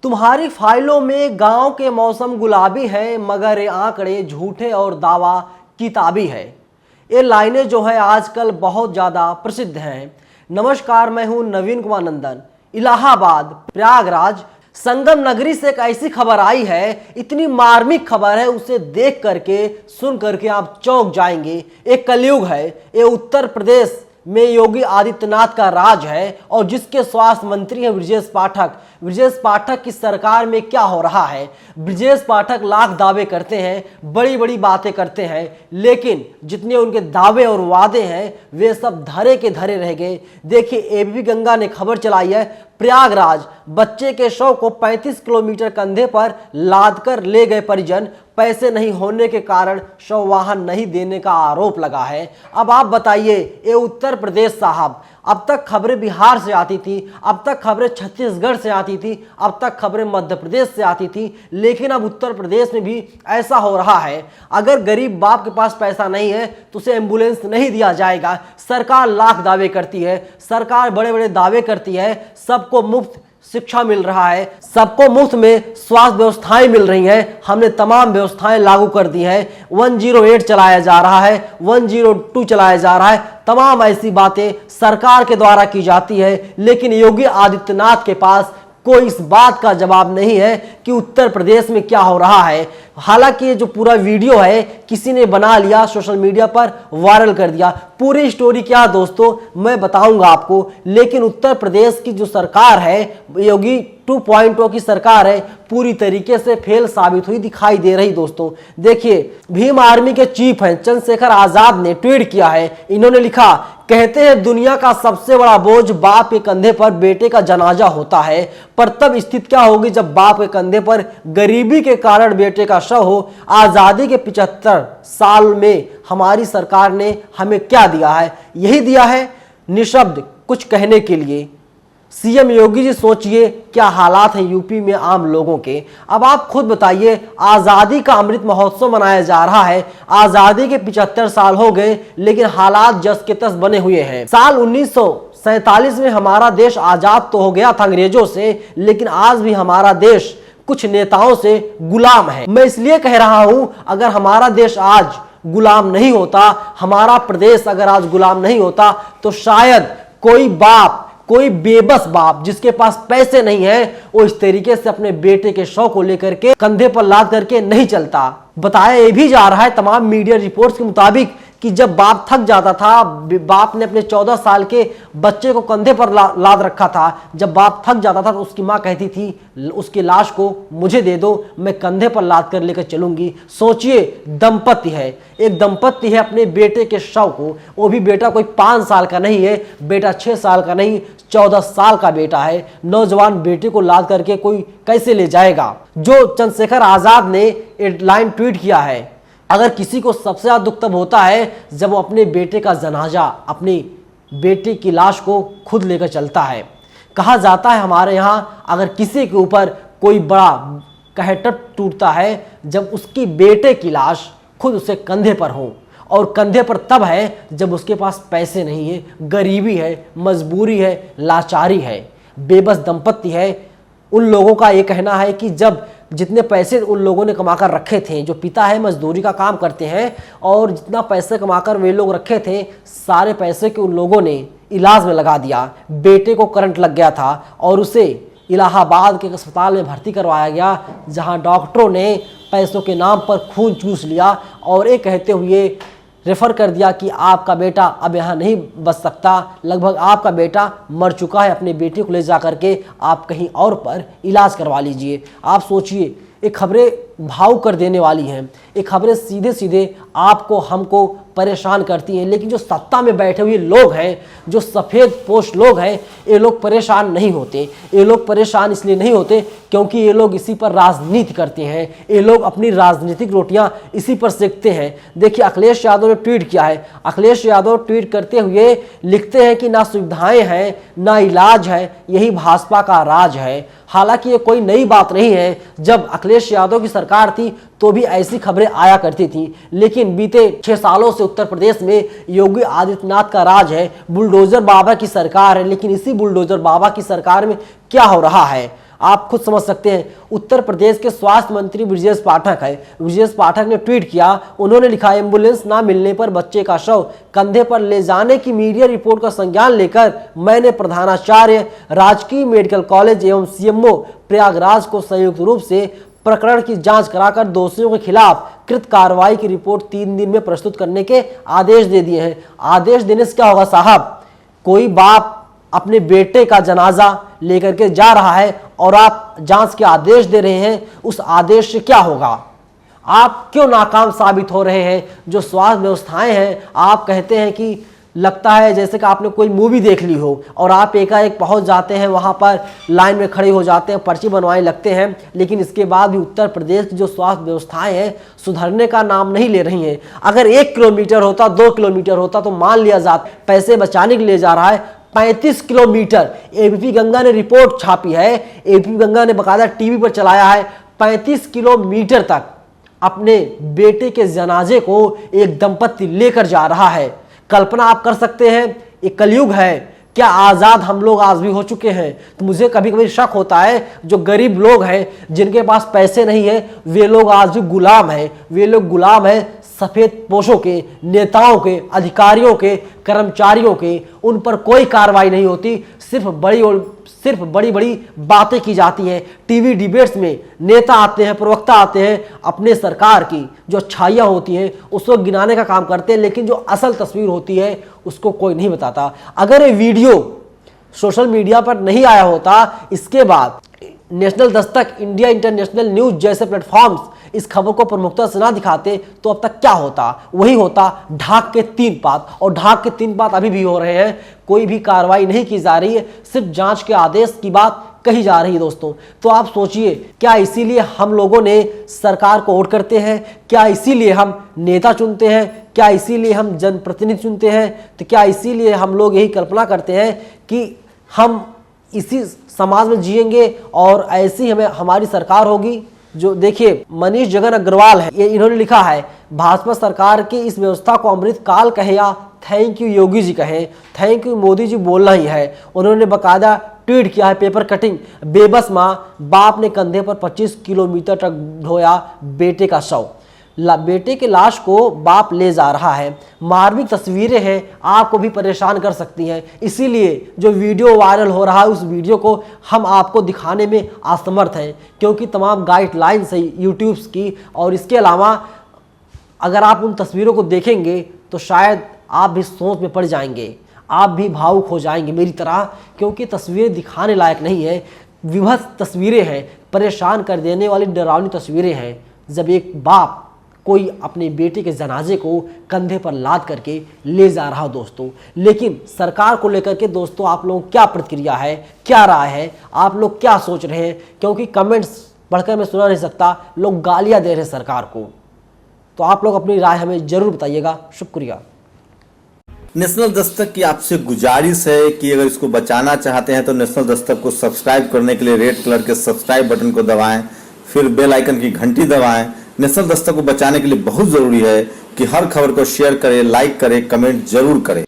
तुम्हारी फाइलों में गांव के मौसम गुलाबी है, मगर ये आंकड़े झूठे और दावा किताबी है। ये लाइनें जो है आजकल बहुत ज़्यादा प्रसिद्ध हैं। नमस्कार, मैं हूं नवीन कुमार नंदन। इलाहाबाद, प्रयागराज, संगम नगरी से एक ऐसी खबर आई है, इतनी मार्मिक खबर है, उसे देख करके सुन करके आप चौंक जाएंगे। एक कलयुग है। ये उत्तर प्रदेश में योगी आदित्यनाथ का राज है और जिसके स्वास्थ्य मंत्री हैं ब्रजेश पाठक। ब्रजेश पाठक की सरकार में क्या हो रहा है? ब्रजेश पाठक लाख दावे करते हैं, बड़ी बड़ी बातें करते हैं, लेकिन जितने उनके दावे और वादे हैं वे सब धरे के धरे रह गए। देखिए, एबीपी गंगा ने खबर चलाई है, प्रयागराज, बच्चे के शव को 35 किलोमीटर कंधे पर लाद कर ले गए परिजन। पैसे नहीं होने के कारण शव वाहन नहीं देने का आरोप लगा है। अब आप बताइए, ये उत्तर प्रदेश साहब, अब तक खबरें बिहार से आती थी, अब तक खबरें छत्तीसगढ़ से आती थी, अब तक खबरें मध्य प्रदेश से आती थी, लेकिन अब उत्तर प्रदेश में भी ऐसा हो रहा है। अगर गरीब बाप के पास पैसा नहीं है तो उसे एम्बुलेंस नहीं दिया जाएगा। सरकार लाख दावे करती है, सरकार बड़े बड़े दावे करती है, सबको मुफ्त शिक्षा मिल रहा है, सबको मुफ्त में स्वास्थ्य व्यवस्थाएं मिल रही हैं, हमने तमाम व्यवस्थाएं लागू कर दी हैं, 108 चलाया जा रहा है, 102 चलाया जा रहा है, तमाम ऐसी बातें सरकार के द्वारा की जाती है। लेकिन योगी आदित्यनाथ के पास कोई इस बात का जवाब नहीं है कि उत्तर प्रदेश में क्या हो रहा है। हालांकि ये जो पूरा वीडियो है किसी ने बना लिया, सोशल मीडिया पर वायरल कर दिया। पूरी स्टोरी क्या दोस्तों मैं बताऊंगा आपको, लेकिन उत्तर प्रदेश की जो सरकार है, योगी 2.0 की सरकार है, पूरी तरीके से फेल साबित हुई दिखाई दे रही। दोस्तों देखिए, भीम आर्मी के चीफ हैं चंद्रशेखर आजाद ने ट्वीट किया है। इन्होंने लिखा, कहते हैं दुनिया का सबसे बड़ा बोझ बाप के कंधे पर बेटे का जनाजा होता है, पर तब स्थिति क्या होगी जब बाप के कंधे पर गरीबी के कारण बेटे का शव हो। आजादी के 75 साल में हमारी सरकार ने हमें क्या दिया है? यही दिया है, निशब्द कुछ कहने के लिए। सीएम योगी जी सोचिए क्या हालात हैं यूपी में आम लोगों के। अब आप खुद बताइए, आजादी का अमृत महोत्सव मनाया जा रहा है, आजादी के 75 साल हो गए, लेकिन हालात जस के तस बने हुए हैं। साल 1947 में हमारा देश आजाद तो हो गया था अंग्रेजों से, लेकिन आज भी हमारा देश कुछ नेताओं से गुलाम है। मैं इसलिए कह रहा हूं, अगर हमारा देश आज गुलाम नहीं होता, हमारा प्रदेश अगर आज गुलाम नहीं होता, तो शायद कोई बाप, कोई बेबस बाप जिसके पास पैसे नहीं है, वो इस तरीके से अपने बेटे के शव को लेकर के कंधे पर लाद करके नहीं चलता। बताया ये भी जा रहा है तमाम मीडिया रिपोर्ट्स के मुताबिक कि जब बाप थक जाता था, बाप ने अपने 14 साल के बच्चे को कंधे पर लाद रखा था, जब बाप थक जाता था तो उसकी माँ कहती थी उसकी लाश को मुझे दे दो, मैं कंधे पर लाद कर लेकर चलूंगी। सोचिए, दंपति है, एक दंपति है अपने बेटे के शव को, वो भी बेटा कोई 5 साल का नहीं है, बेटा 6 साल का नहीं, 14 साल का बेटा है। नौजवान बेटे को लाद करके कोई कैसे ले जाएगा? जो चंद्रशेखर आजाद ने एक लाइन ट्वीट किया है, अगर किसी को सबसे ज्यादा दुख तब होता है जब वो अपने बेटे का जनाजा, अपनी बेटे की लाश को खुद लेकर चलता है। कहा जाता है हमारे यहाँ, अगर किसी के ऊपर कोई बड़ा कहर टूटता है जब उसकी बेटे की लाश खुद उसे कंधे पर हो, और कंधे पर तब है जब उसके पास पैसे नहीं है, गरीबी है, मजबूरी है, लाचारी है, बेबस दंपति है। उन लोगों का ये कहना है कि जब जितने पैसे उन लोगों ने कमाकर रखे थे, जो पिता है मजदूरी का काम करते हैं, और जितना पैसे कमाकर वे लोग रखे थे, सारे पैसे के उन लोगों ने इलाज में लगा दिया। बेटे को करंट लग गया था और उसे इलाहाबाद के अस्पताल में भर्ती करवाया गया, जहां डॉक्टरों ने पैसों के नाम पर खून चूस लिया और ये कहते हुए रेफर कर दिया कि आपका बेटा अब यहाँ नहीं बच सकता, लगभग आपका बेटा मर चुका है, अपने बेटे को ले जा करके आप कहीं और पर इलाज करवा लीजिए। आप सोचिए, ये खबरें भावुक कर देने वाली हैं, ये खबरें सीधे सीधे आपको हमको परेशान करती हैं। लेकिन जो सत्ता में बैठे हुए लोग हैं, जो सफ़ेद पोश लोग हैं, ये लोग परेशान नहीं होते। ये लोग परेशान इसलिए नहीं होते क्योंकि ये लोग इसी पर राजनीति करते हैं, ये लोग अपनी राजनीतिक रोटियां इसी पर सेकते हैं। देखिए, अखिलेश यादव ने ट्वीट किया है। अखिलेश यादव ट्वीट करते हुए लिखते हैं कि ना सुविधाएं हैं ना इलाज है, यही भाजपा का राज है। हालांकि ये कोई नई बात नहीं है, जब अखिलेश यादव की सरकार थी तो भी ऐसी खबरें आया करती थी, लेकिन बीते 6 सालों से उत्तर प्रदेश में योगी आदित्यनाथ का राज है, बुलडोजर बाबा की सरकार है। लेकिन इसी बुलडोजर बाबा की सरकार में क्या हो रहा है? आप खुद समझ सकते हैं। उत्तर प्रदेश के स्वास्थ्य मंत्री ब्रजेश पाठक है। ब्रजेश पाठक ने ट्वीट किया, उन्होंने लिखा, एम्बुलेंस ना मिलने पर बच्चे का शव कंधे पर ले जाने की मीडिया रिपोर्ट का संज्ञान लेकर मैंने प्रधानाचार्य राजकीय मेडिकल कॉलेज एवं सीएमओ प्रयागराज को संयुक्त रूप से प्रकरण की जांच कराकर दोषियों के खिलाफ कृत कार्रवाई की रिपोर्ट 3 दिन में प्रस्तुत करने के आदेश दे दिए हैं। आदेश देने से क्या होगा साहब, कोई बाप अपने बेटे का जनाजा लेकर के जा रहा है और आप जांच के आदेश दे रहे हैं, उस आदेश से क्या होगा? आप क्यों नाकाम साबित हो रहे हैं? जो स्वास्थ्य व्यवस्थाएं हैं, आप कहते हैं कि लगता है जैसे कि आपने कोई मूवी देख ली हो और आप एकाएक पहुंच जाते हैं, वहां पर लाइन में खड़े हो जाते हैं, पर्ची बनवाने लगते हैं, लेकिन इसके बाद भी उत्तर प्रदेश की जो स्वास्थ्य व्यवस्थाएं हैं सुधरने का नाम नहीं ले रही हैं। अगर 1 किलोमीटर होता, 2 किलोमीटर होता तो मान लिया जाता, पैसे बचाने के लिए जा रहा है 35 किलोमीटर। एबीपी गंगा ने रिपोर्ट छापी है, एबीपी गंगा ने बकायदा टीवी पर चलाया है, 35 किलोमीटर तक अपने बेटे के जनाजे को एक दंपति लेकर जा रहा है। कल्पना आप कर सकते हैं, एक कलयुग है, क्या आज़ाद हम लोग आज भी हो चुके हैं? तो मुझे कभी कभी शक होता है, जो गरीब लोग हैं जिनके पास पैसे नहीं है, वे लोग आज भी गुलाम हैं। वे लोग गुलाम हैं सफ़ेद पोशों के, नेताओं के, अधिकारियों के, कर्मचारियों के। उन पर कोई कार्रवाई नहीं होती, सिर्फ बड़ी बड़ी बातें की जाती हैं। टीवी डिबेट्स में नेता आते हैं, प्रवक्ता आते हैं, अपने सरकार की जो अच्छाइयाँ होती हैं उसको गिनाने का काम करते हैं, लेकिन जो असल तस्वीर होती है उसको कोई नहीं बताता। अगर ये वीडियो सोशल मीडिया पर नहीं आया होता, इसके बाद national Dastak, India international news जैसे प्लेटफॉर्म्स इस खबर को प्रमुखता से ना दिखाते तो अब तक क्या होता? वही होता ढाक के 3 पात, और ढाक के 3 पात अभी भी हो रहे हैं। कोई भी कार्रवाई नहीं की जा रही है, सिर्फ जांच के आदेश की बात कही जा रही है दोस्तों। तो आप सोचिए, क्या इसीलिए हम लोगों ने सरकार को वोट करते हैं? क्या इसीलिए हम नेता चुनते हैं? क्या इसीलिए हम जनप्रतिनिधि चुनते हैं? तो क्या इसीलिए हम लोग यही कल्पना करते हैं कि हम इसी समाज में जिएंगे और ऐसी हमें हमारी सरकार होगी? जो देखिए, मनीष जगन अग्रवाल है, ये इन्होंने लिखा है, भाजपा सरकार की इस व्यवस्था को अमृत काल कहे या थैंक यू योगी जी कहे, थैंक यू मोदी जी बोलना ही है। उन्होंने बकायदा ट्वीट किया है, पेपर कटिंग, बेबस मां, बाप ने कंधे पर 25 किलोमीटर तक ढोया बेटे का शव, बेटे के लाश को बाप ले जा रहा है। मार्मिक तस्वीरें हैं, आपको भी परेशान कर सकती हैं। इसीलिए जो वीडियो वायरल हो रहा है, उस वीडियो को हम आपको दिखाने में असमर्थ हैं, क्योंकि तमाम गाइडलाइंस है यूट्यूब की। और इसके अलावा अगर आप उन तस्वीरों को देखेंगे तो शायद आप भी सोच में पड़ जाएंगे, आप भी भावुक हो जाएंगे मेरी तरह, क्योंकि तस्वीरें दिखाने लायक नहीं है। विभत्स तस्वीरें हैं, परेशान कर देने वाली डरावनी तस्वीरें हैं, जब एक बाप कोई अपने बेटे के जनाजे को कंधे पर लाद करके ले जा रहा दोस्तों। लेकिन सरकार को लेकर के दोस्तों आप लोगों की क्या प्रतिक्रिया है, क्या राय है, आप लोग क्या सोच रहे हैं? क्योंकि कमेंट्स पढ़कर मैं सुना नहीं सकता, लोग गालियां दे रहे हैं सरकार को। तो आप लोग अपनी राय हमें जरूर बताइएगा। शुक्रिया। नेशनल दस्तक की आपसे गुजारिश है कि अगर इसको बचाना चाहते हैं तो नेशनल दस्तक को सब्सक्राइब करने के लिए रेड कलर के सब्सक्राइब बटन को दबाएं, फिर बेल आइकन की घंटी दबाएं। नेशनल दस्तक को बचाने के लिए बहुत जरूरी है कि हर खबर को शेयर करें, लाइक करें, कमेंट जरूर करें।